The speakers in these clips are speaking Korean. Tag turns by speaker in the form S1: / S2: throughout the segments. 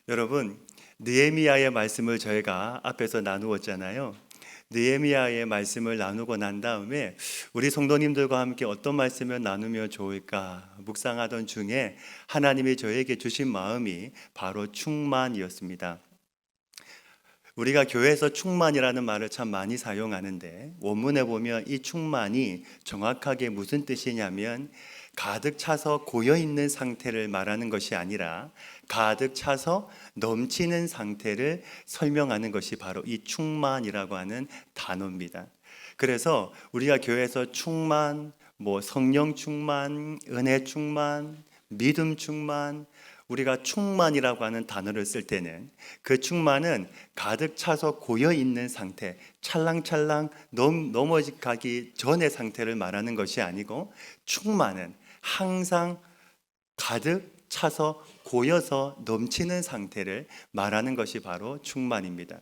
S1: 여러분, 느헤미야의 말씀을 저희가 앞에서 나누었잖아요. 느헤미야의 말씀을 나누고 난 다음에 우리 성도님들과 함께 어떤 말씀을 나누면 좋을까 묵상하던 중에 하나님이 저에게 주신 마음이 바로 충만이었습니다. 우리가 교회에서 충만이라는 말을 참 많이 사용하는데 원문에 보면 이 충만이 정확하게 무슨 뜻이냐면 가득 차서 고여있는 상태를 말하는 것이 아니라 가득 차서 넘치는 상태를 설명하는 것이 바로 이 충만이라고 하는 단어입니다. 그래서 우리가 교회에서 충만, 성령 충만, 은혜 충만, 믿음 충만, 우리가 충만이라고 하는 단어를 쓸 때는 그 충만은 가득 차서 고여 있는 상태, 찰랑찰랑 넘어가기 전의 상태를 말하는 것이 아니고 충만은 항상 가득 차서 고여서 넘치는 상태를 말하는 것이 바로 충만입니다.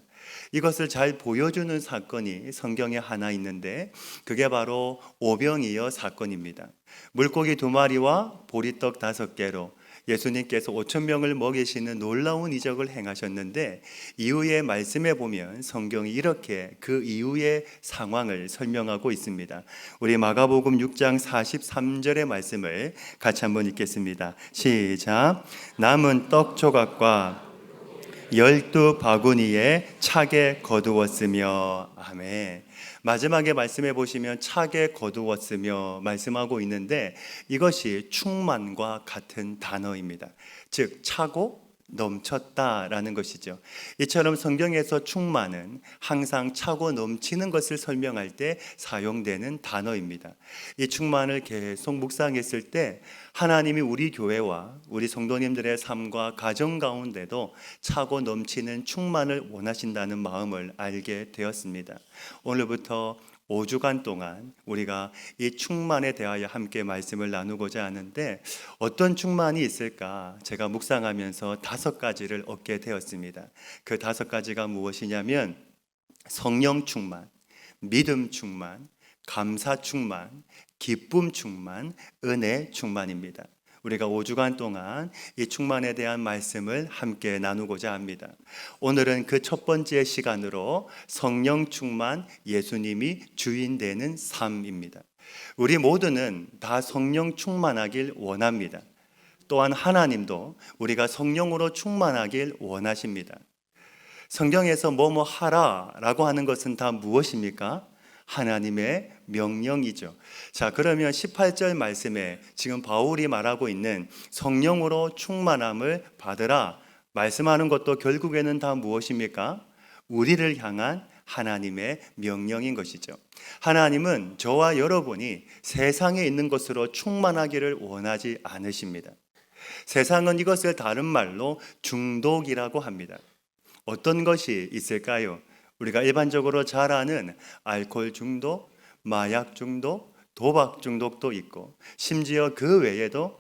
S1: 이것을 잘 보여주는 사건이 성경에 하나 있는데 그게 바로 오병이어 사건입니다. 물고기 2마리와 보리떡 5개로 예수님께서 5,000명을 먹이시는 놀라운 이적을 행하셨는데 이후의 말씀에 보면 성경이 이렇게 그 이후의 상황을 설명하고 있습니다. 우리 마가복음 6장 43절의 말씀을 같이 한번 읽겠습니다. 시작. 남은 떡 조각과 12바구니에 차게 거두었으며. 아멘. 마지막에 말씀해 보시면 차게 거두었으며 말씀하고 있는데 이것이 충만과 같은 단어입니다. 즉 차고 넘쳤다라는 것이죠. 이처럼 성경에서 충만은 항상 차고 넘치는 것을 설명할 때 사용되는 단어입니다. 이 충만을 계속 묵상했을 때 하나님이 우리 교회와 우리 성도님들의 삶과 가정 가운데도 차고 넘치는 충만을 원하신다는 마음을 알게 되었습니다. 오늘부터 5주간 동안 우리가 이 충만에 대하여 함께 말씀을 나누고자 하는데 어떤 충만이 있을까? 제가 묵상하면서 5가지를 얻게 되었습니다. 그 5가지가 무엇이냐면 성령 충만, 믿음 충만, 감사 충만, 기쁨 충만, 은혜 충만입니다. 우리가 5주간 동안 이 충만에 대한 말씀을 함께 나누고자 합니다. 오늘은 그 첫 번째 시간으로 성령 충만, 예수님이 주인 되는 삶입니다. 우리 모두는 다 성령 충만하길 원합니다. 또한 하나님도 우리가 성령으로 충만하길 원하십니다. 성경에서 뭐뭐 하라라고 하는 것은 다 무엇입니까? 하나님의 명령이죠. 자, 그러면 18절 말씀에 지금 바울이 말하고 있는 성령으로 충만함을 받으라 말씀하는 것도 결국에는 다 무엇입니까? 우리를 향한 하나님의 명령인 것이죠. 하나님은 저와 여러분이 세상에 있는 것으로 충만하기를 원하지 않으십니다. 세상은 이것을 다른 말로 중독이라고 합니다. 어떤 것이 있을까요? 우리가 일반적으로 잘 아는 알코올 중독, 마약 중독, 도박 중독도 있고 심지어 그 외에도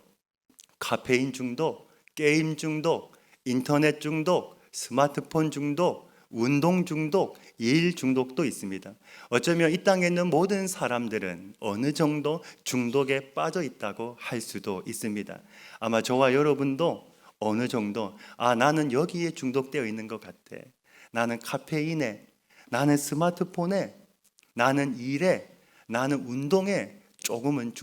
S1: 카페인 중독, 게임 중독, 인터넷 중독, 스마트폰 중독, 운동 중독, 일 중독도 있습니다. 어쩌면 이 땅에 있는 모든 사람들은 어느 정도 중독에 빠져 있다고 할 수도 있습니다. 아마 저와 여러분도 어느 정도 나는 여기에 중독되어 있는 것 같아. 나는 카페인에, 나는 스마트폰에, 나는 일에, 나는 운동에 조금은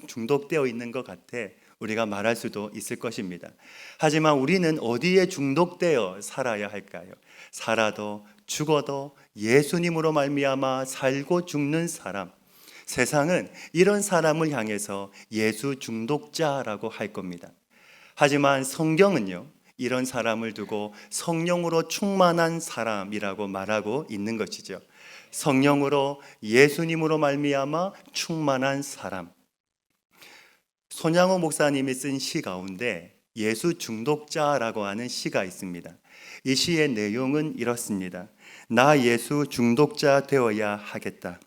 S1: 중독되어 있는 것 같아. 우리가 말할 수도 있을 것입니다. 하지만 우리는 어디에 중독되어 살아야 할까요? 살아도 죽어도 예수님으로 말미암아 살고 죽는 사람. 세상은 이런 사람을 향해서 예수 중독자라고 할 겁니다. 하지만 성경은요, 이런 사람을 두고 성령으로 충만한 사람이라고 말하고 있는 것이죠. 성령으로 예수님으로 말미암아 충만한 사람. 손양호 목사님이 쓴 시 가운데 예수 중독자라고 하는 시가 있습니다. 이 시의 내용은 이렇습니다. 나 예수 중독자 되어야 하겠다.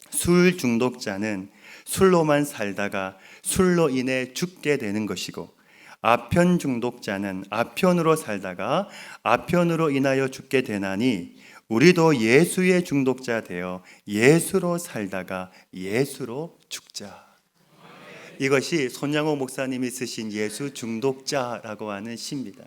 S1: 술 중독자는 술로만 살다가 술로 인해 죽게 되는 것이고 아편 중독자는 아편으로 살다가 아편으로 인하여 죽게 되나니 우리도 예수의 중독자 되어 예수로 살다가 예수로 죽자. 이것이 손양호 목사님이 쓰신 예수 중독자라고 하는 시입니다.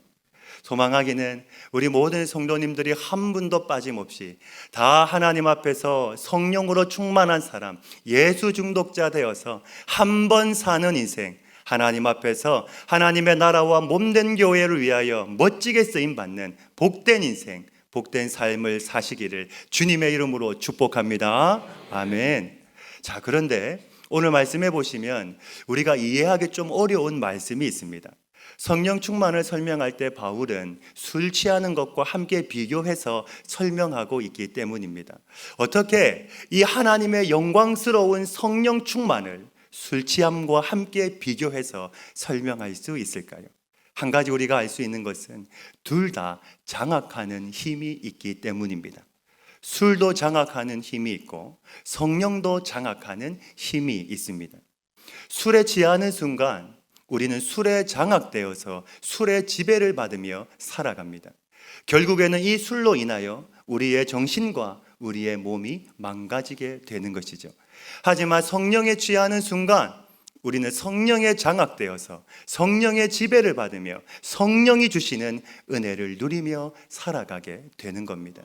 S1: 소망하기는 우리 모든 성도님들이 한 분도 빠짐없이 다 하나님 앞에서 성령으로 충만한 사람, 예수 중독자 되어서 한 번 사는 인생, 하나님 앞에서 하나님의 나라와 몸된 교회를 위하여 멋지게 쓰임받는 복된 인생, 복된 삶을 사시기를 주님의 이름으로 축복합니다. 아멘. 자, 그런데 오늘 말씀해 보시면 우리가 이해하기 좀 어려운 말씀이 있습니다. 성령 충만을 설명할 때 바울은 술 취하는 것과 함께 비교해서 설명하고 있기 때문입니다. 어떻게 이 하나님의 영광스러운 성령 충만을 술 취함과 함께 비교해서 설명할 수 있을까요? 한 가지 우리가 알 수 있는 것은 둘 다 장악하는 힘이 있기 때문입니다. 술도 장악하는 힘이 있고 성령도 장악하는 힘이 있습니다. 술에 취하는 순간 우리는 술에 장악되어서 술의 지배를 받으며 살아갑니다. 결국에는 이 술로 인하여 우리의 정신과 우리의 몸이 망가지게 되는 것이죠. 하지만 성령에 취하는 순간 우리는 성령에 장악되어서 성령의 지배를 받으며 성령이 주시는 은혜를 누리며 살아가게 되는 겁니다.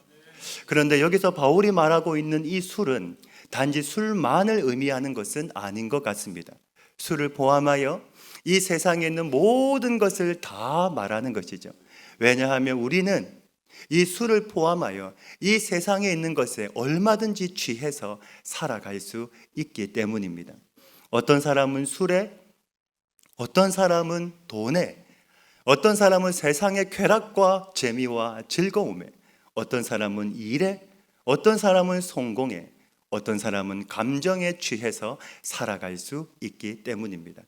S1: 그런데 여기서 바울이 말하고 있는 이 술은 단지 술만을 의미하는 것은 아닌 것 같습니다. 술을 포함하여 이 세상에 있는 모든 것을 다 말하는 것이죠. 왜냐하면 우리는 이 술을 포함하여 이 세상에 있는 것에 얼마든지 취해서 살아갈 수 있기 때문입니다. 어떤 사람은 술에, 어떤 사람은 돈에, 어떤 사람은 세상의 쾌락과 재미와 즐거움에, 어떤 사람은 일에, 어떤 사람은 성공에, 어떤 사람은 감정에 취해서 살아갈 수 있기 때문입니다.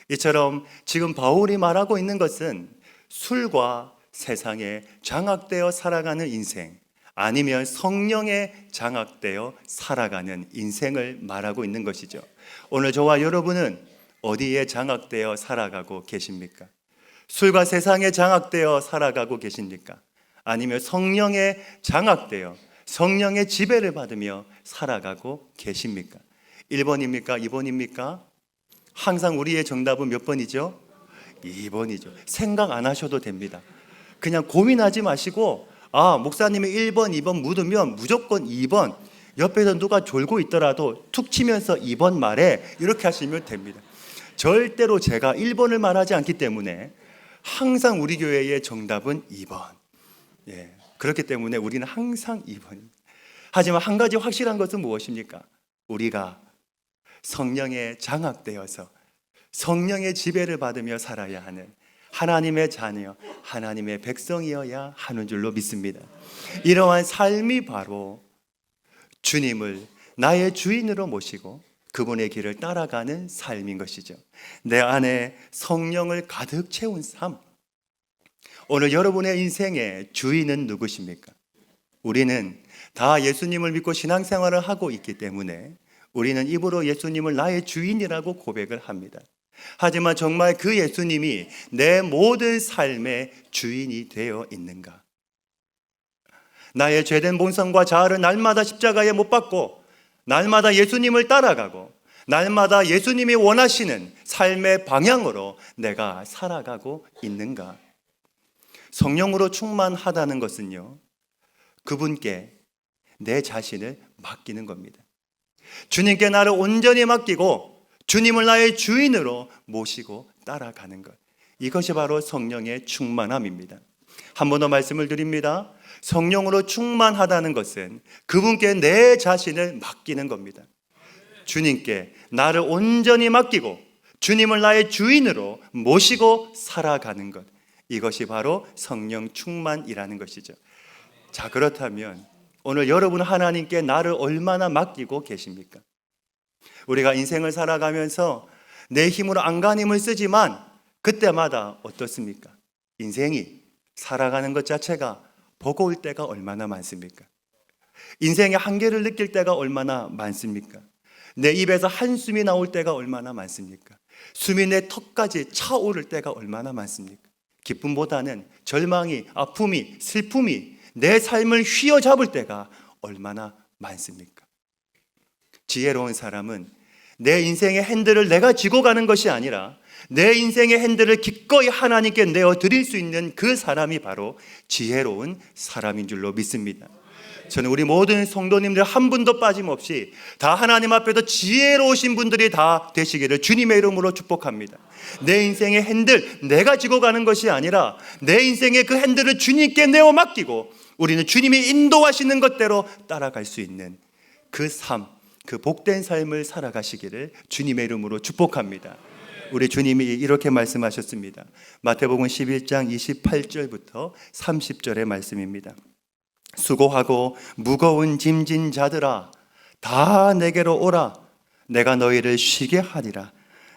S1: 이처럼 지금 바울이 말하고 있는 것은 술과 세상에 장악되어 살아가는 인생, 아니면 성령에 장악되어 살아가는 인생을 말하고 있는 것이죠. 오늘 저와 여러분은 어디에 장악되어 살아가고 계십니까? 술과 세상에 장악되어 살아가고 계십니까? 아니면 성령에 장악되어 성령의 지배를 받으며 살아가고 계십니까? 1번입니까? 2번입니까? 항상 우리의 정답은 몇 번이죠? 2번이죠. 생각 안 하셔도 됩니다. 그냥 고민하지 마시고 목사님이 1번, 2번 묻으면 무조건 2번, 옆에서 누가 졸고 있더라도 툭 치면서 2번 말해, 이렇게 하시면 됩니다. 절대로 제가 1번을 말하지 않기 때문에 항상 우리 교회의 정답은 2번. 그렇기 때문에 우리는 항상 2번입니다. 하지만 한 가지 확실한 것은 무엇입니까? 우리가 성령에 장악되어서 성령의 지배를 받으며 살아야 하는 하나님의 자녀, 하나님의 백성이어야 하는 줄로 믿습니다. 이러한 삶이 바로 주님을 나의 주인으로 모시고 그분의 길을 따라가는 삶인 것이죠. 내 안에 성령을 가득 채운 삶. 오늘 여러분의 인생의 주인은 누구십니까? 우리는 다 예수님을 믿고 신앙생활을 하고 있기 때문에 우리는 입으로 예수님을 나의 주인이라고 고백을 합니다. 하지만 정말 그 예수님이 내 모든 삶의 주인이 되어 있는가? 나의 죄된 본성과 자아를 날마다 십자가에 못 박고 날마다 예수님을 따라가고 날마다 예수님이 원하시는 삶의 방향으로 내가 살아가고 있는가? 성령으로 충만하다는 것은요, 그분께 내 자신을 맡기는 겁니다. 주님께 나를 온전히 맡기고 주님을 나의 주인으로 모시고 따라가는 것, 이것이 바로 성령의 충만함입니다. 한 번 더 말씀을 드립니다. 성령으로 충만하다는 것은 그분께 내 자신을 맡기는 겁니다. 주님께 나를 온전히 맡기고 주님을 나의 주인으로 모시고 살아가는 것, 이것이 바로 성령 충만이라는 것이죠. 자, 그렇다면 오늘 여러분 하나님께 나를 얼마나 맡기고 계십니까? 우리가 인생을 살아가면서 내 힘으로 안간힘을 쓰지만 그때마다 어떻습니까? 인생이 살아가는 것 자체가 버거울 때가 얼마나 많습니까? 인생의 한계를 느낄 때가 얼마나 많습니까? 내 입에서 한숨이 나올 때가 얼마나 많습니까? 숨이 내 턱까지 차오를 때가 얼마나 많습니까? 기쁨보다는 절망이, 아픔이, 슬픔이 내 삶을 휘어잡을 때가 얼마나 많습니까? 지혜로운 사람은 내 인생의 핸들을 내가 쥐고 가는 것이 아니라 내 인생의 핸들을 기꺼이 하나님께 내어드릴 수 있는 그 사람이 바로 지혜로운 사람인 줄로 믿습니다. 저는 우리 모든 성도님들 한 분도 빠짐없이 다 하나님 앞에서 지혜로우신 분들이 다 되시기를 주님의 이름으로 축복합니다. 내 인생의 핸들 내가 지고 가는 것이 아니라 내 인생의 그 핸들을 주님께 내어 맡기고 우리는 주님이 인도하시는 것대로 따라갈 수 있는 그 삶, 그 복된 삶을 살아가시기를 주님의 이름으로 축복합니다. 우리 주님이 이렇게 말씀하셨습니다. 마태복음 11장 28절부터 30절의 말씀입니다. 수고하고 무거운 짐진 자들아 다 내게로 오라. 내가 너희를 쉬게 하리라.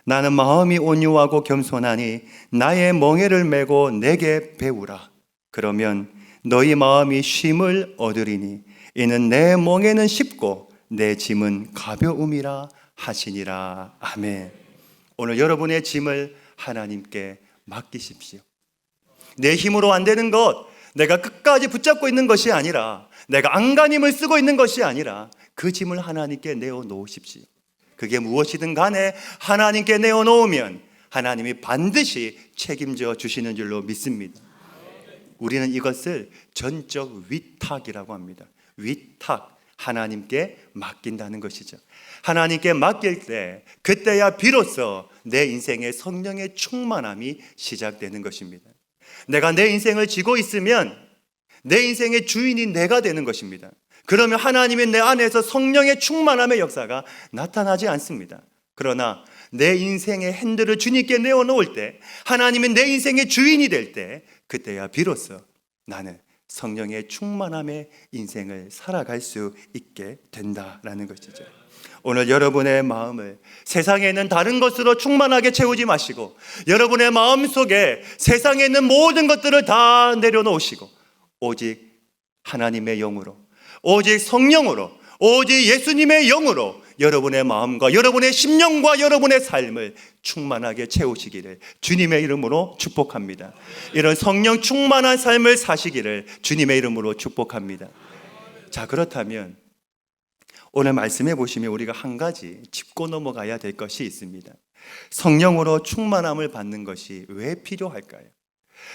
S1: 나는 마음이 온유하고 겸손하니 나의 멍에를 메고 내게 배우라. 그러면 너희 마음이 쉼을 얻으리니 이는 내 멍에는 쉽고 내 짐은 가벼움이라 하시니라. 아멘. 오늘 여러분의 짐을 하나님께 맡기십시오. 내 힘으로 안 되는 것, 내가 끝까지 붙잡고 있는 것이 아니라, 내가 안간힘을 쓰고 있는 것이 아니라 그 짐을 하나님께 내어놓으십시오. 그게 무엇이든 간에 하나님께 내어놓으면 하나님이 반드시 책임져 주시는 줄로 믿습니다. 우리는 이것을 전적 위탁이라고 합니다. 위탁, 하나님께 맡긴다는 것이죠. 하나님께 맡길 때 그때야 비로소 내 인생의 성령의 충만함이 시작되는 것입니다. 내가 내 인생을 지고 있으면 내 인생의 주인이 내가 되는 것입니다. 그러면 하나님이 내 안에서 성령의 충만함의 역사가 나타나지 않습니다. 그러나 내 인생의 핸들을 주님께 내어놓을 때, 하나님이 내 인생의 주인이 될 때, 그때야 비로소 나는 성령의 충만함의 인생을 살아갈 수 있게 된다라는 것이죠. 오늘 여러분의 마음을 세상에 있는 다른 것으로 충만하게 채우지 마시고, 여러분의 마음 속에 세상에 있는 모든 것들을 다 내려놓으시고 오직 하나님의 영으로, 오직 성령으로, 오직 예수님의 영으로 여러분의 마음과 여러분의 심령과 여러분의 삶을 충만하게 채우시기를 주님의 이름으로 축복합니다. 이런 성령 충만한 삶을 사시기를 주님의 이름으로 축복합니다. 자, 그렇다면 오늘 말씀해 보시면 우리가 한 가지 짚고 넘어가야 될 것이 있습니다. 성령으로 충만함을 받는 것이 왜 필요할까요?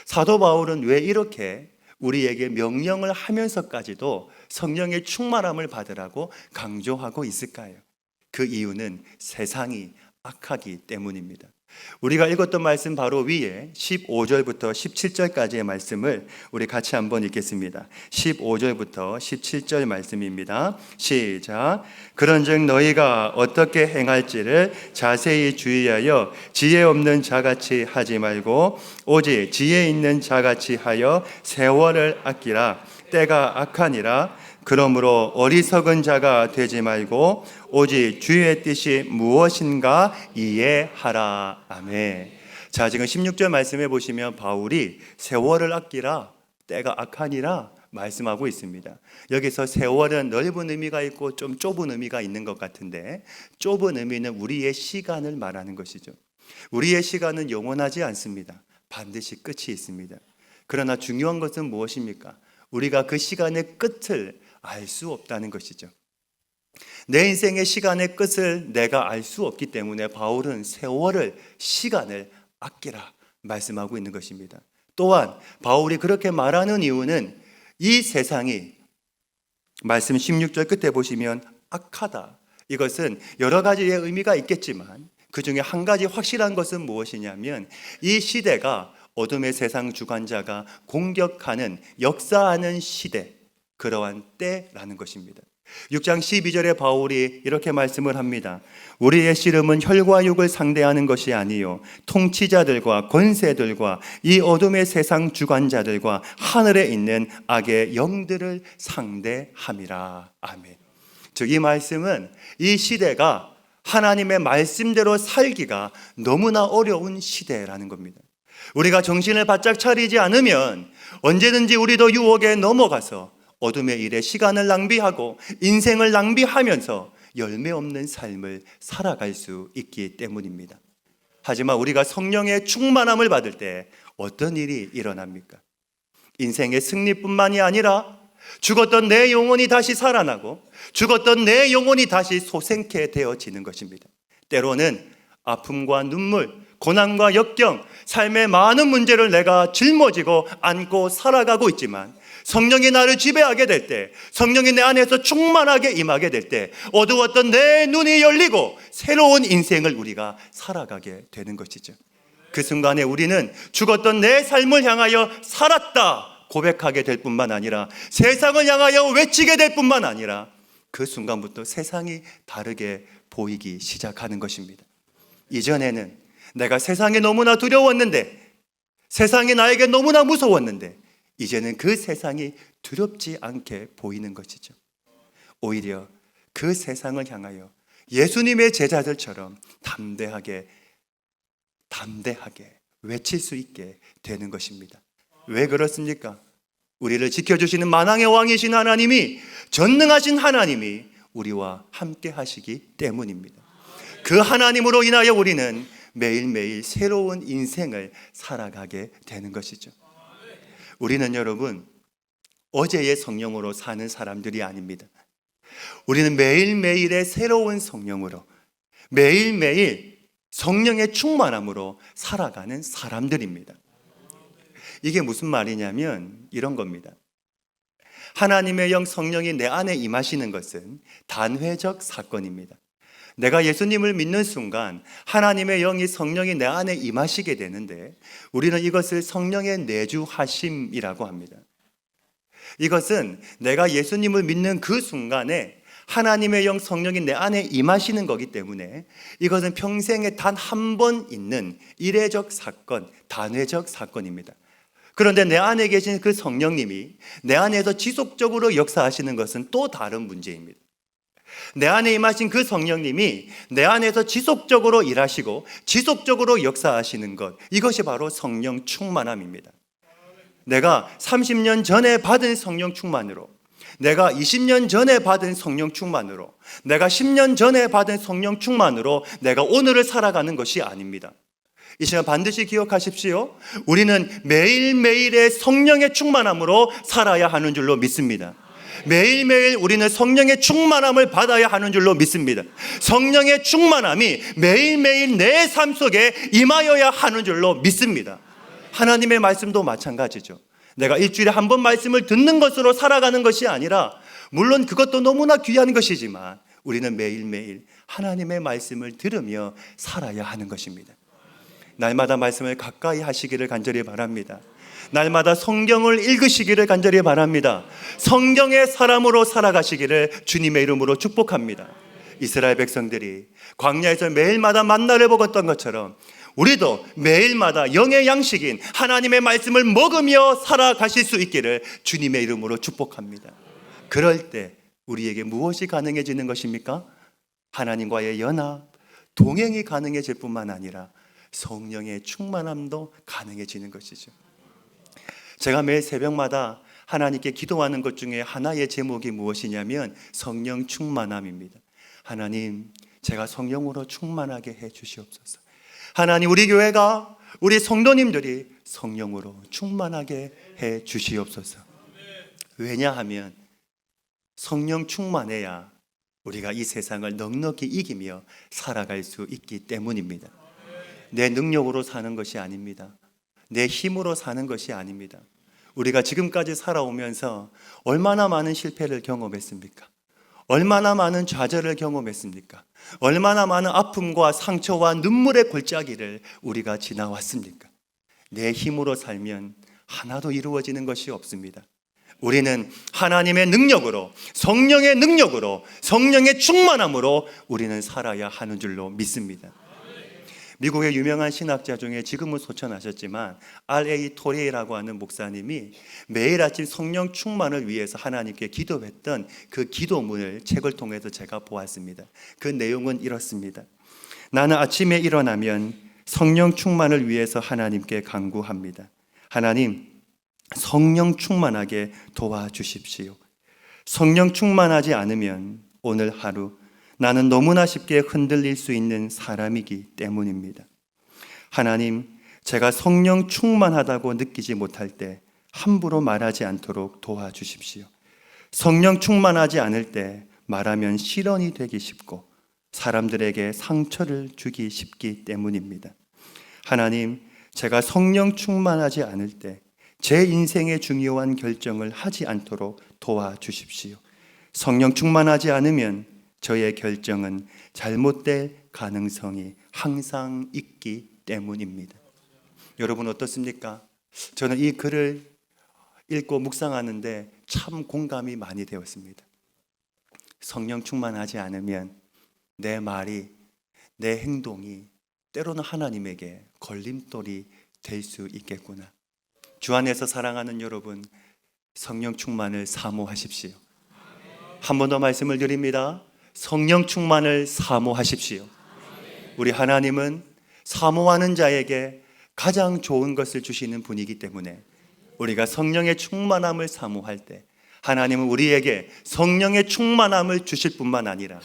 S1: 사도 바울은 왜 이렇게 우리에게 명령을 하면서까지도 성령의 충만함을 받으라고 강조하고 있을까요? 그 이유는 세상이 악하기 때문입니다. 우리가 읽었던 말씀 바로 위에 15절부터 17절까지의 말씀을 우리 같이 한번 읽겠습니다. 15절부터 17절 말씀입니다. 시작. 그런즉 너희가 어떻게 행할지를 자세히 주의하여 지혜 없는 자같이 하지 말고 오직 지혜 있는 자같이 하여 세월을 아끼라. 때가 악하니라. 그러므로 어리석은 자가 되지 말고 오직 주의 뜻이 무엇인가 이해하라. 아멘. 자, 지금 16절 말씀해 보시면 바울이 세월을 아끼라, 때가 악하니라 말씀하고 있습니다. 여기서 세월은 넓은 의미가 있고 좀 좁은 의미가 있는 것 같은데, 좁은 의미는 우리의 시간을 말하는 것이죠. 우리의 시간은 영원하지 않습니다. 반드시 끝이 있습니다. 그러나 중요한 것은 무엇입니까? 우리가 그 시간의 끝을 알 수 없다는 것이죠. 내 인생의 시간의 끝을 내가 알 수 없기 때문에 바울은 세월을, 시간을 아끼라 말씀하고 있는 것입니다. 또한 바울이 그렇게 말하는 이유는 이 세상이, 말씀 16절 끝에 보시면 악하다, 이것은 여러 가지의 의미가 있겠지만 그 중에 한 가지 확실한 것은 무엇이냐면 이 시대가 어둠의 세상 주관자가 공격하는, 역사하는 시대, 그러한 때라는 것입니다. 6장 12절에 바울이 이렇게 말씀을 합니다. 우리의 씨름은 혈과 육을 상대하는 것이 아니요 통치자들과 권세들과 이 어둠의 세상 주관자들과 하늘에 있는 악의 영들을 상대함이라. 아멘. 즉 이 말씀은 이 시대가 하나님의 말씀대로 살기가 너무나 어려운 시대라는 겁니다. 우리가 정신을 바짝 차리지 않으면 언제든지 우리도 유혹에 넘어가서 어둠의 일에 시간을 낭비하고 인생을 낭비하면서 열매 없는 삶을 살아갈 수 있기 때문입니다. 하지만 우리가 성령의 충만함을 받을 때 어떤 일이 일어납니까? 인생의 승리뿐만이 아니라 죽었던 내 영혼이 다시 살아나고 죽었던 내 영혼이 다시 소생케 되어지는 것입니다. 때로는 아픔과 눈물, 고난과 역경, 삶의 많은 문제를 내가 짊어지고 안고 살아가고 있지만 성령이 나를 지배하게 될 때, 성령이 내 안에서 충만하게 임하게 될 때 어두웠던 내 눈이 열리고 새로운 인생을 우리가 살아가게 되는 것이죠. 그 순간에 우리는 죽었던 내 삶을 향하여 살았다 고백하게 될 뿐만 아니라 세상을 향하여 외치게 될 뿐만 아니라 그 순간부터 세상이 다르게 보이기 시작하는 것입니다. 이전에는 내가 세상에 너무나 두려웠는데, 세상이 나에게 너무나 무서웠는데 이제는 그 세상이 두렵지 않게 보이는 것이죠. 오히려 그 세상을 향하여 예수님의 제자들처럼 담대하게 외칠 수 있게 되는 것입니다. 왜 그렇습니까? 우리를 지켜주시는 만왕의 왕이신 하나님이, 전능하신 하나님이 우리와 함께 하시기 때문입니다. 그 하나님으로 인하여 우리는 매일매일 새로운 인생을 살아가게 되는 것이죠. 우리는 여러분, 어제의 성령으로 사는 사람들이 아닙니다. 우리는 매일매일의 새로운 성령으로, 매일매일 성령의 충만함으로 살아가는 사람들입니다. 이게 무슨 말이냐면 이런 겁니다. 하나님의 영 성령이 내 안에 임하시는 것은 단회적 사건입니다. 내가 예수님을 믿는 순간 하나님의 영이, 성령이 내 안에 임하시게 되는데 우리는 이것을 성령의 내주하심이라고 합니다. 이것은 내가 예수님을 믿는 그 순간에 하나님의 영, 성령이 내 안에 임하시는 거기 때문에 이것은 평생에 단 한 번 있는 일회적 사건, 단회적 사건입니다. 그런데 내 안에 계신 그 성령님이 내 안에서 지속적으로 역사하시는 것은 또 다른 문제입니다. 내 안에 임하신 그 성령님이 내 안에서 지속적으로 일하시고 지속적으로 역사하시는 것, 이것이 바로 성령 충만함입니다. 내가 30년 전에 받은 성령 충만으로, 내가 20년 전에 받은 성령 충만으로, 내가 10년 전에 받은 성령 충만으로 내가 오늘을 살아가는 것이 아닙니다. 이 시간 반드시 기억하십시오. 우리는 매일매일의 성령의 충만함으로 살아야 하는 줄로 믿습니다. 매일매일 우리는 성령의 충만함을 받아야 하는 줄로 믿습니다. 성령의 충만함이 매일매일 내 삶 속에 임하여야 하는 줄로 믿습니다. 하나님의 말씀도 마찬가지죠. 내가 일주일에 한 번 말씀을 듣는 것으로 살아가는 것이 아니라, 물론 그것도 너무나 귀한 것이지만 우리는 매일매일 하나님의 말씀을 들으며 살아야 하는 것입니다. 날마다 말씀을 가까이 하시기를 간절히 바랍니다. 날마다 성경을 읽으시기를 간절히 바랍니다. 성경의 사람으로 살아가시기를 주님의 이름으로 축복합니다. 이스라엘 백성들이 광야에서 매일마다 만나를 먹었던 것처럼 우리도 매일마다 영의 양식인 하나님의 말씀을 먹으며 살아가실 수 있기를 주님의 이름으로 축복합니다. 그럴 때 우리에게 무엇이 가능해지는 것입니까? 하나님과의 연합, 동행이 가능해질 뿐만 아니라 성령의 충만함도 가능해지는 것이죠. 제가 매일 새벽마다 하나님께 기도하는 것 중에 하나의 제목이 무엇이냐면 성령 충만함입니다. 하나님, 제가 성령으로 충만하게 해 주시옵소서. 하나님, 우리 교회가, 우리 성도님들이 성령으로 충만하게 해 주시옵소서. 왜냐하면 성령 충만해야 우리가 이 세상을 넉넉히 이기며 살아갈 수 있기 때문입니다. 내 능력으로 사는 것이 아닙니다. 내 힘으로 사는 것이 아닙니다. 우리가 지금까지 살아오면서 얼마나 많은 실패를 경험했습니까? 얼마나 많은 좌절을 경험했습니까? 얼마나 많은 아픔과 상처와 눈물의 골짜기를 우리가 지나왔습니까? 내 힘으로 살면 하나도 이루어지는 것이 없습니다. 우리는 하나님의 능력으로, 성령의 능력으로, 성령의 충만함으로 우리는 살아야 하는 줄로 믿습니다. 미국의 유명한 신학자 중에 지금은 소천하셨지만 R.A. 토레이라고 하는 목사님이 매일 아침 성령 충만을 위해서 하나님께 기도했던 그 기도문을 책을 통해서 제가 보았습니다. 그 내용은 이렇습니다. 나는 아침에 일어나면 성령 충만을 위해서 하나님께 간구합니다. 하나님, 성령 충만하게 도와주십시오. 성령 충만하지 않으면 오늘 하루 나는 너무나 쉽게 흔들릴 수 있는 사람이기 때문입니다. 하나님, 제가 성령 충만하다고 느끼지 못할 때 함부로 말하지 않도록 도와주십시오. 성령 충만하지 않을 때 말하면 실언이 되기 쉽고 사람들에게 상처를 주기 쉽기 때문입니다. 하나님, 제가 성령 충만하지 않을 때 제 인생의 중요한 결정을 하지 않도록 도와주십시오. 성령 충만하지 않으면 저의 결정은 잘못될 가능성이 항상 있기 때문입니다. 여러분 어떻습니까? 저는 이 글을 읽고 묵상하는데 참 공감이 많이 되었습니다. 성령 충만하지 않으면 내 말이, 내 행동이 때로는 하나님에게 걸림돌이 될 수 있겠구나. 주 안에서 사랑하는 여러분, 성령 충만을 사모하십시오. 한 번 더 말씀을 드립니다. 성령 충만을 사모하십시오. 우리 하나님은 사모하는 자에게 가장 좋은 것을 주시는 분이기 때문에 우리가 성령의 충만함을 사모할 때 하나님은 우리에게 성령의 충만함을 주실 뿐만 아니라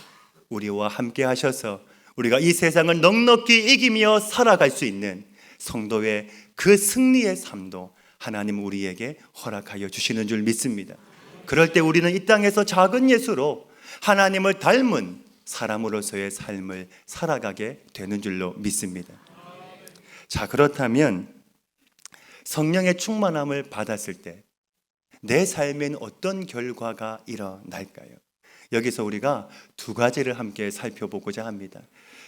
S1: 우리와 함께 하셔서 우리가 이 세상을 넉넉히 이기며 살아갈 수 있는 성도의 그 승리의 삶도 하나님은 우리에게 허락하여 주시는 줄 믿습니다. 그럴 때 우리는 이 땅에서 작은 예수로 하나님을 닮은 사람으로서의 삶을 살아가게 되는 줄로 믿습니다. 자, 그렇다면 성령의 충만함을 받았을 때 내 삶엔 어떤 결과가 일어날까요? 여기서 우리가 두 가지를 함께 살펴보고자 합니다.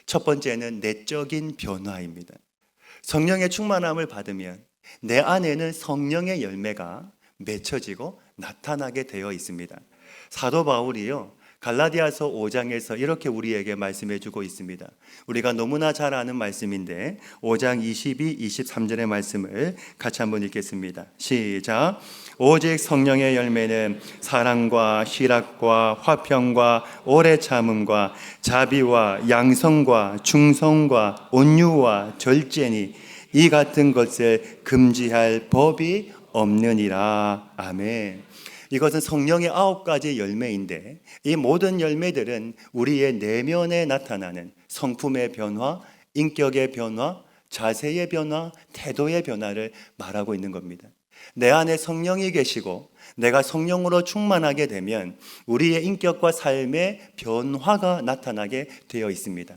S1: 첫 번째는 내적인 변화입니다. 성령의 충만함을 받으면 내 안에는 성령의 열매가 맺혀지고 나타나게 되어 있습니다. 사도 바울이요, 갈라디아서 5장에서 이렇게 우리에게 말씀해 주고 있습니다. 우리가 너무나 잘 아는 말씀인데 5장 22, 23절의 말씀을 같이 한번 읽겠습니다. 시작. 오직 성령의 열매는 사랑과 희락과 화평과 오래 참음과 자비와 양성과 중성과 온유와 절제니 이 같은 것을 금지할 법이 없느니라. 아멘. 이것은 성령의 9가지 열매인데 이 모든 열매들은 우리의 내면에 나타나는 성품의 변화, 인격의 변화, 자세의 변화, 태도의 변화를 말하고 있는 겁니다. 내 안에 성령이 계시고 내가 성령으로 충만하게 되면 우리의 인격과 삶의 변화가 나타나게 되어 있습니다.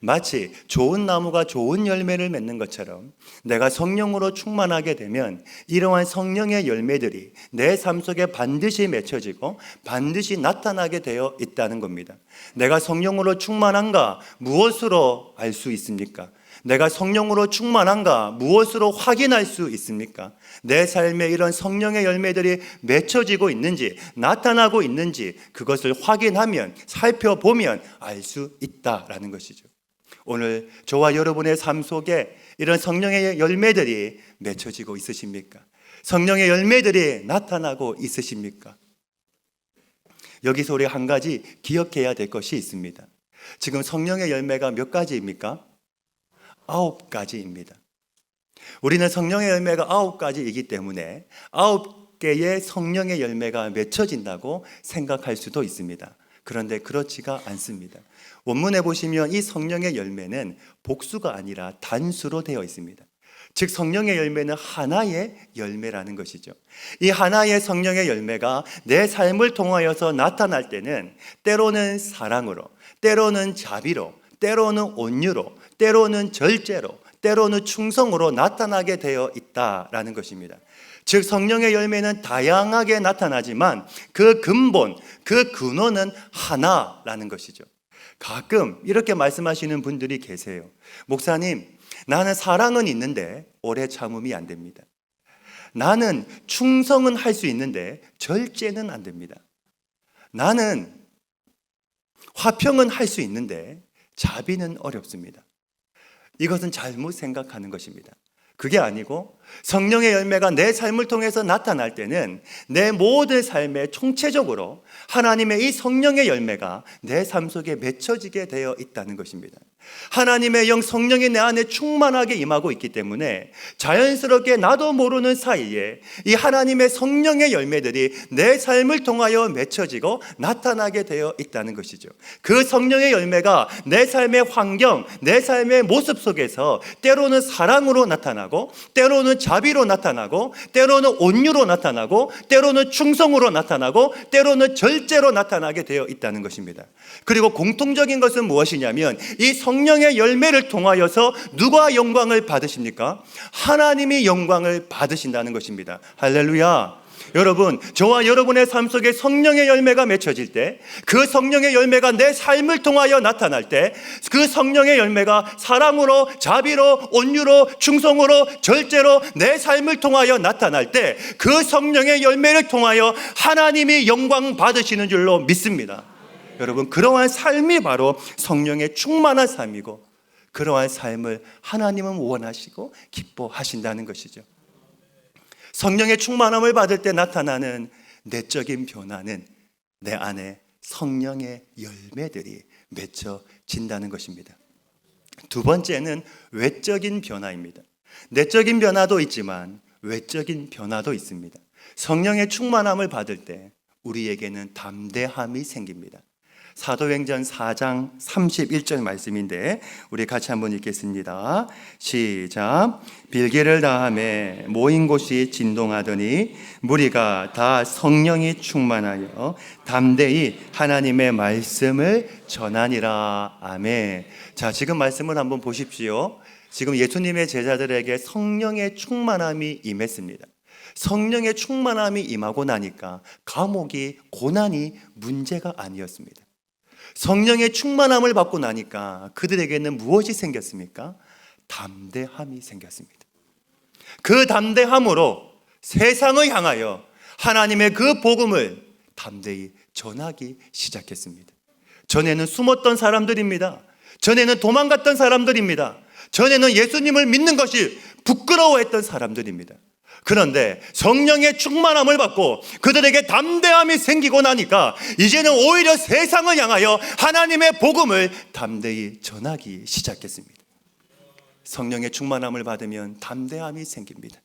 S1: 마치 좋은 나무가 좋은 열매를 맺는 것처럼 내가 성령으로 충만하게 되면 이러한 성령의 열매들이 내 삶 속에 반드시 맺혀지고 반드시 나타나게 되어 있다는 겁니다. 내가 성령으로 충만한가 무엇으로 알 수 있습니까? 내가 성령으로 충만한가 무엇으로 확인할 수 있습니까? 내 삶에 이런 성령의 열매들이 맺혀지고 있는지 나타나고 있는지 그것을 확인하면 살펴보면 알 수 있다라는 것이죠. 오늘 저와 여러분의 삶 속에 이런 성령의 열매들이 맺혀지고 있으십니까? 성령의 열매들이 나타나고 있으십니까? 여기서 우리 한 가지 기억해야 될 것이 있습니다. 지금 성령의 열매가 몇 가지입니까? 9가지입니다. 우리는 성령의 열매가 9가지이기 때문에 9개의 성령의 열매가 맺혀진다고 생각할 수도 있습니다. 그런데 그렇지가 않습니다. 원문에 보시면 이 성령의 열매는 복수가 아니라 단수로 되어 있습니다. 즉 성령의 열매는 하나의 열매라는 것이죠. 이 하나의 성령의 열매가 내 삶을 통하여서 나타날 때는 때로는 사랑으로, 때로는 자비로, 때로는 온유로, 때로는 절제로, 때로는 충성으로 나타나게 되어 있다라는 것입니다. 즉 성령의 열매는 다양하게 나타나지만 그 근본, 그 근원은 하나라는 것이죠. 가끔 이렇게 말씀하시는 분들이 계세요. 목사님, 나는 사랑은 있는데 오래 참음이 안 됩니다. 나는 충성은 할 수 있는데 절제는 안 됩니다. 나는 화평은 할 수 있는데 자비는 어렵습니다. 이것은 잘못 생각하는 것입니다. 그게 아니고 성령의 열매가 내 삶을 통해서 나타날 때는 내 모든 삶에 총체적으로 하나님의 이 성령의 열매가 내 삶 속에 맺혀지게 되어 있다는 것입니다. 하나님의 영 성령이 내 안에 충만하게 임하고 있기 때문에 자연스럽게 나도 모르는 사이에 이 하나님의 성령의 열매들이 내 삶을 통하여 맺혀지고 나타나게 되어 있다는 것이죠. 그 성령의 열매가 내 삶의 환경, 내 삶의 모습 속에서 때로는 사랑으로 나타나고 때로는 자비로 나타나고 때로는 온유로 나타나고 때로는 충성으로 나타나고 때로는 절제로 절제로 나타나게 되어 있다는 것입니다. 그리고 공통적인 것은 무엇이냐면 이 성령의 열매를 통하여서 누가 영광을 받으십니까? 하나님이 영광을 받으신다는 것입니다. 할렐루야. 여러분, 저와 여러분의 삶 속에 성령의 열매가 맺혀질 때, 그 성령의 열매가 내 삶을 통하여 나타날 때, 그 성령의 열매가 사랑으로, 자비로, 온유로, 충성으로, 절제로 내 삶을 통하여 나타날 때, 그 성령의 열매를 통하여 하나님이 영광 받으시는 줄로 믿습니다. 여러분, 그러한 삶이 바로 성령의 충만한 삶이고, 그러한 삶을 하나님은 원하시고 기뻐하신다는 것이죠. 성령의 충만함을 받을 때 나타나는 내적인 변화는 내 안에 성령의 열매들이 맺혀진다는 것입니다. 두 번째는 외적인 변화입니다. 내적인 변화도 있지만 외적인 변화도 있습니다. 성령의 충만함을 받을 때 우리에게는 담대함이 생깁니다. 사도행전 4장 31절 말씀인데 우리 같이 한번 읽겠습니다. 시작. 빌기를 다하매 모인 곳이 진동하더니 무리가 다 성령이 충만하여 담대히 하나님의 말씀을 전하니라. 아멘. 자, 지금 말씀을 한번 보십시오. 지금 예수님의 제자들에게 성령의 충만함이 임했습니다. 성령의 충만함이 임하고 나니까 감옥이, 고난이 문제가 아니었습니다. 성령의 충만함을 받고 나니까 그들에게는 무엇이 생겼습니까? 담대함이 생겼습니다. 그 담대함으로 세상을 향하여 하나님의 그 복음을 담대히 전하기 시작했습니다. 전에는 숨었던 사람들입니다. 전에는 도망갔던 사람들입니다. 전에는 예수님을 믿는 것이 부끄러워했던 사람들입니다. 그런데 성령의 충만함을 받고 그들에게 담대함이 생기고 나니까 이제는 오히려 세상을 향하여 하나님의 복음을 담대히 전하기 시작했습니다. 성령의 충만함을 받으면 담대함이 생깁니다.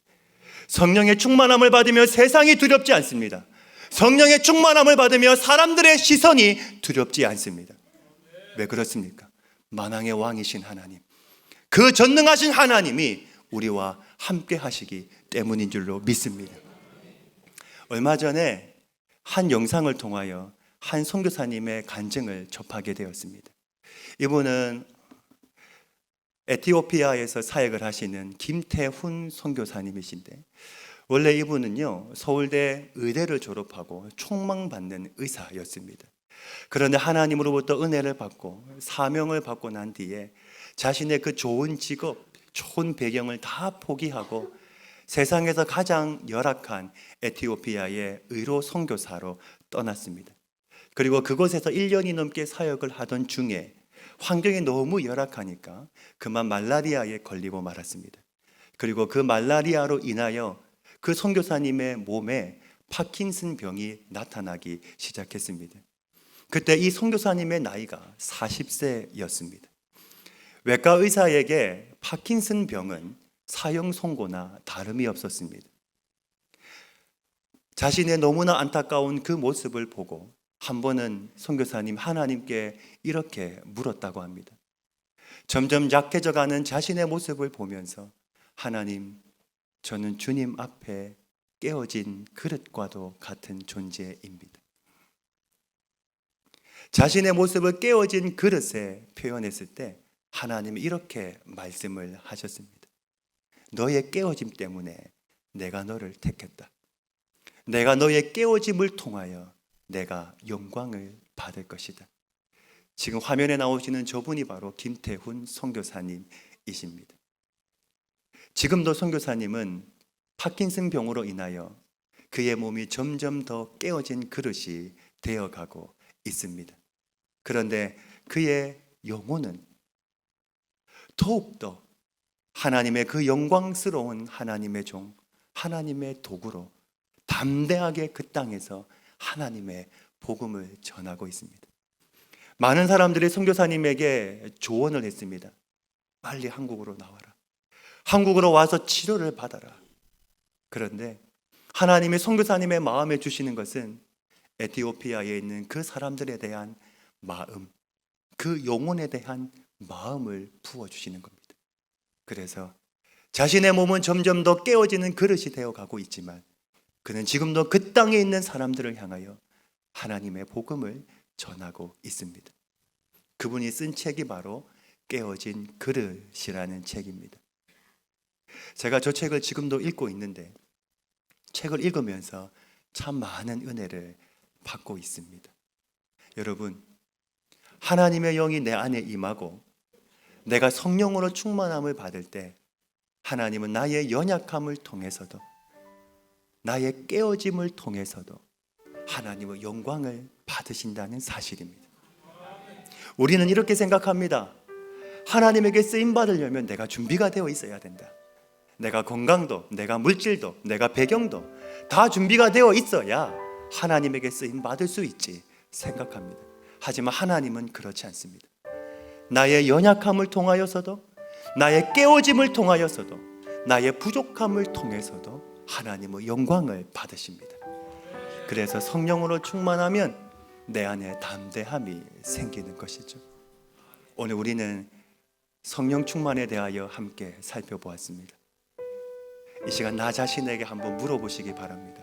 S1: 성령의 충만함을 받으면 세상이 두렵지 않습니다. 성령의 충만함을 받으면 사람들의 시선이 두렵지 않습니다. 왜 그렇습니까? 만왕의 왕이신 하나님, 그 전능하신 하나님이 우리와 함께 하시기 때문인 줄로 믿습니다. 얼마 전에 한 영상을 통하여 한 선교사님의 간증을 접하게 되었습니다. 이분은 에티오피아에서 사역을 하시는 김태훈 선교사님이신데, 원래 이분은요 서울대 의대를 졸업하고 총망받는 의사였습니다. 그런데 하나님으로부터 은혜를 받고 사명을 받고 난 뒤에 자신의 그 좋은 직업, 좋은 배경을 다 포기하고 세상에서 가장 열악한 에티오피아의 의로 선교사로 떠났습니다. 그리고 그곳에서 1년이 넘게 사역을 하던 중에 환경이 너무 열악하니까 그만 말라리아에 걸리고 말았습니다. 그리고 그 말라리아로 인하여 그 선교사님의 몸에 파킨슨 병이 나타나기 시작했습니다. 그때 이 선교사님의 나이가 40세였습니다. 외과 의사에게 파킨슨 병은 사형 선고나 다름이 없었습니다. 자신의 너무나 안타까운 그 모습을 보고 한 번은 선교사님 하나님께 이렇게 물었다고 합니다. 점점 약해져가는 자신의 모습을 보면서 하나님, 저는 주님 앞에 깨어진 그릇과도 같은 존재입니다. 자신의 모습을 깨어진 그릇에 표현했을 때 하나님이 이렇게 말씀을 하셨습니다. 너의 깨어짐 때문에 내가 너를 택했다. 내가 너의 깨어짐을 통하여 내가 영광을 받을 것이다. 지금 화면에 나오시는 저분이 바로 김태훈 선교사님이십니다. 지금도 선교사님은 파킨슨 병으로 인하여 그의 몸이 점점 더 깨어진 그릇이 되어가고 있습니다. 그런데 그의 영혼은 더욱더 하나님의 그 영광스러운 하나님의 종, 하나님의 도구로 담대하게 그 땅에서 하나님의 복음을 전하고 있습니다. 많은 사람들이 선교사님에게 조언을 했습니다. 빨리 한국으로 나와라. 한국으로 와서 치료를 받아라. 그런데 하나님이 선교사님의 마음에 주시는 것은 에티오피아에 있는 그 사람들에 대한 마음, 그 영혼에 대한 마음을 부어주시는 겁니다. 그래서 자신의 몸은 점점 더 깨어지는 그릇이 되어가고 있지만 그는 지금도 그 땅에 있는 사람들을 향하여 하나님의 복음을 전하고 있습니다. 그분이 쓴 책이 바로 깨어진 그릇이라는 책입니다. 제가 저 책을 지금도 읽고 있는데 책을 읽으면서 참 많은 은혜를 받고 있습니다. 여러분, 하나님의 영이 내 안에 임하고 내가 성령으로 충만함을 받을 때 하나님은 나의 연약함을 통해서도 나의 깨어짐을 통해서도 하나님의 영광을 받으신다는 사실입니다. 우리는 이렇게 생각합니다. 하나님에게 쓰임받으려면 내가 준비가 되어 있어야 된다. 내가 건강도, 내가 물질도, 내가 배경도 다 준비가 되어 있어야 하나님에게 쓰임받을 수 있지 생각합니다. 하지만 하나님은 그렇지 않습니다. 나의 연약함을 통하여서도, 나의 깨어짐을 통하여서도, 나의 부족함을 통해서도 하나님의 영광을 받으십니다. 그래서 성령으로 충만하면 내 안에 담대함이 생기는 것이죠. 오늘 우리는 성령 충만에 대하여 함께 살펴보았습니다. 이 시간 나 자신에게 한번 물어보시기 바랍니다.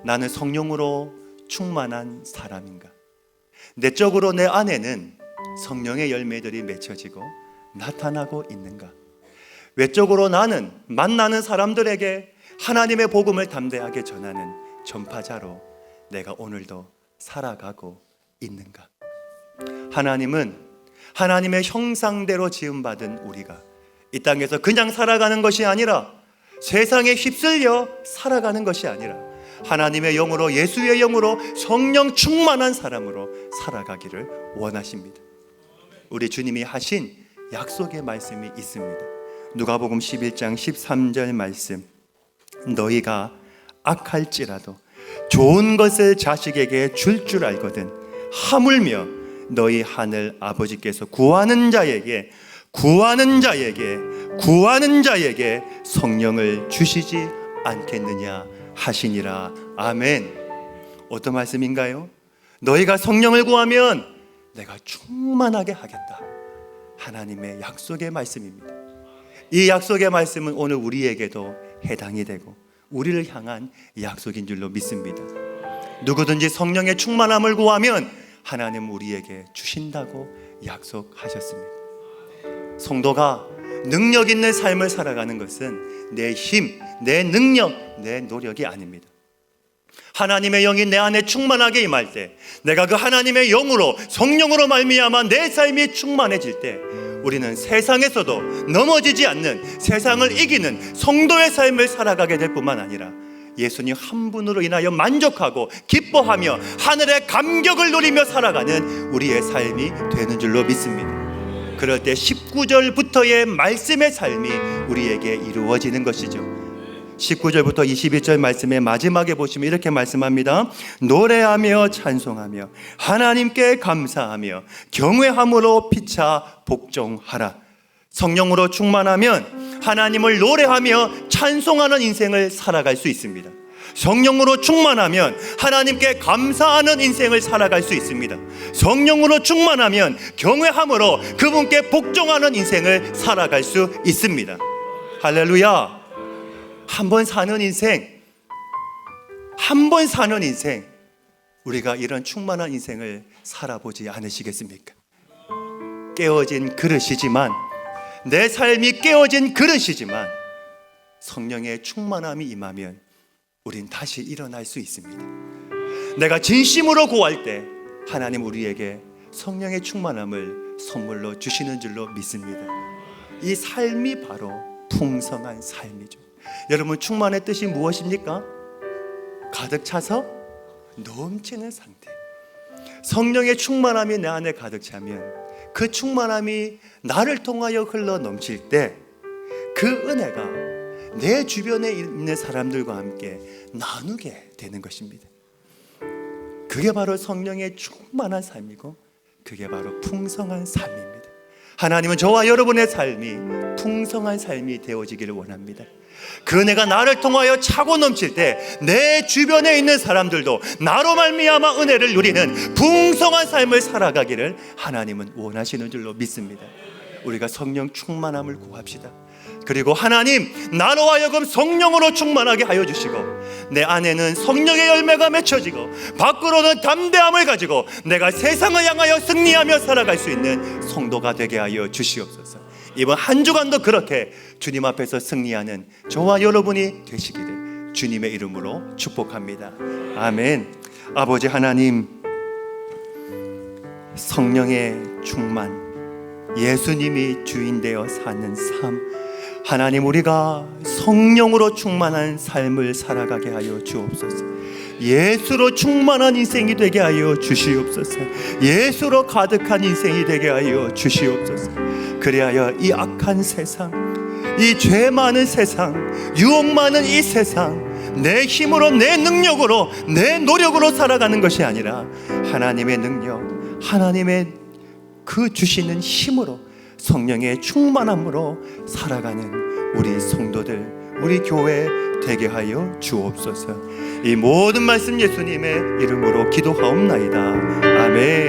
S1: 나는 성령으로 충만한 사람인가? 내적으로 내 안에는 성령의 열매들이 맺혀지고 나타나고 있는가? 외적으로 나는 만나는 사람들에게 하나님의 복음을 담대하게 전하는 전파자로 내가 오늘도 살아가고 있는가? 하나님은 하나님의 형상대로 지음받은 우리가 이 땅에서 그냥 살아가는 것이 아니라 세상에 휩쓸려 살아가는 것이 아니라 하나님의 영으로, 예수의 영으로 성령 충만한 사람으로 살아가기를 원하십니다. 우리 주님이 하신 약속의 말씀이 있습니다. 누가복음 11장 13절 말씀, 너희가 악할지라도 좋은 것을 자식에게 줄 알거든 하물며 너희 하늘 아버지께서 구하는 자에게 성령을 주시지 않겠느냐 하시니라. 아멘. 어떤 말씀인가요? 너희가 성령을 구하면 내가 충만하게 하겠다. 하나님의 약속의 말씀입니다. 이 약속의 말씀은 오늘 우리에게도 해당이 되고 우리를 향한 약속인 줄로 믿습니다. 누구든지 성령의 충만함을 구하면 하나님 우리에게 주신다고 약속하셨습니다. 성도가 능력 있는 삶을 살아가는 것은 내 힘, 내 능력, 내 노력이 아닙니다. 하나님의 영이 내 안에 충만하게 임할 때, 내가 그 하나님의 영으로, 성령으로 말미암아 내 삶이 충만해질 때 우리는 세상에서도 넘어지지 않는, 세상을 이기는 성도의 삶을 살아가게 될 뿐만 아니라 예수님 한 분으로 인하여 만족하고 기뻐하며 하늘의 감격을 누리며 살아가는 우리의 삶이 되는 줄로 믿습니다. 그럴 때 19절부터의 말씀의 삶이 우리에게 이루어지는 것이죠. 19절부터 21절 말씀의 마지막에 보시면 이렇게 말씀합니다. 노래하며 찬송하며 하나님께 감사하며 경외함으로 피차 복종하라. 성령으로 충만하면 하나님을 노래하며 찬송하는 인생을 살아갈 수 있습니다. 성령으로 충만하면 하나님께 감사하는 인생을 살아갈 수 있습니다. 성령으로 충만하면 경외함으로 그분께 복종하는 인생을 살아갈 수 있습니다. 할렐루야. 한 번 사는 인생, 우리가 이런 충만한 인생을 살아보지 않으시겠습니까? 깨어진 그릇이지만, 내 삶이 깨어진 그릇이지만 성령의 충만함이 임하면 우린 다시 일어날 수 있습니다. 내가 진심으로 구할 때 하나님 우리에게 성령의 충만함을 선물로 주시는 줄로 믿습니다. 이 삶이 바로 풍성한 삶이죠. 여러분, 충만의 뜻이 무엇입니까? 가득 차서 넘치는 상태. 성령의 충만함이 내 안에 가득 차면 그 충만함이 나를 통하여 흘러 넘칠 때 그 은혜가 내 주변에 있는 사람들과 함께 나누게 되는 것입니다. 그게 바로 성령의 충만한 삶이고 그게 바로 풍성한 삶입니다. 하나님은 저와 여러분의 삶이 풍성한 삶이 되어지기를 원합니다. 그 은혜가 나를 통하여 차고 넘칠 때 내 주변에 있는 사람들도 나로 말미암아 은혜를 누리는 풍성한 삶을 살아가기를 하나님은 원하시는 줄로 믿습니다. 우리가 성령 충만함을 구합시다. 그리고 하나님, 나로 하여금 성령으로 충만하게 하여 주시고 내 안에는 성령의 열매가 맺혀지고 밖으로는 담대함을 가지고 내가 세상을 향하여 승리하며 살아갈 수 있는 성도가 되게 하여 주시옵소서. 이번 한 주간도 그렇게 주님 앞에서 승리하는 저와 여러분이 되시기를 주님의 이름으로 축복합니다. 아멘. 아버지 하나님, 성령의 충만, 예수님이 주인 되어 사는 삶, 하나님, 우리가 성령으로 충만한 삶을 살아가게 하여 주옵소서. 예수로 충만한 인생이 되게 하여 주시옵소서. 예수로 가득한 인생이 되게 하여 주시옵소서. 그리하여 이 악한 세상, 이 죄 많은 세상, 유혹 많은 이 세상, 내 힘으로, 내 능력으로, 내 노력으로 살아가는 것이 아니라 하나님의 능력, 하나님의 그 주시는 힘으로, 성령의 충만함으로 살아가는 우리 성도들, 우리 교회 되게 하여 주옵소서. 이 모든 말씀 예수님의 이름으로 기도하옵나이다. 아멘.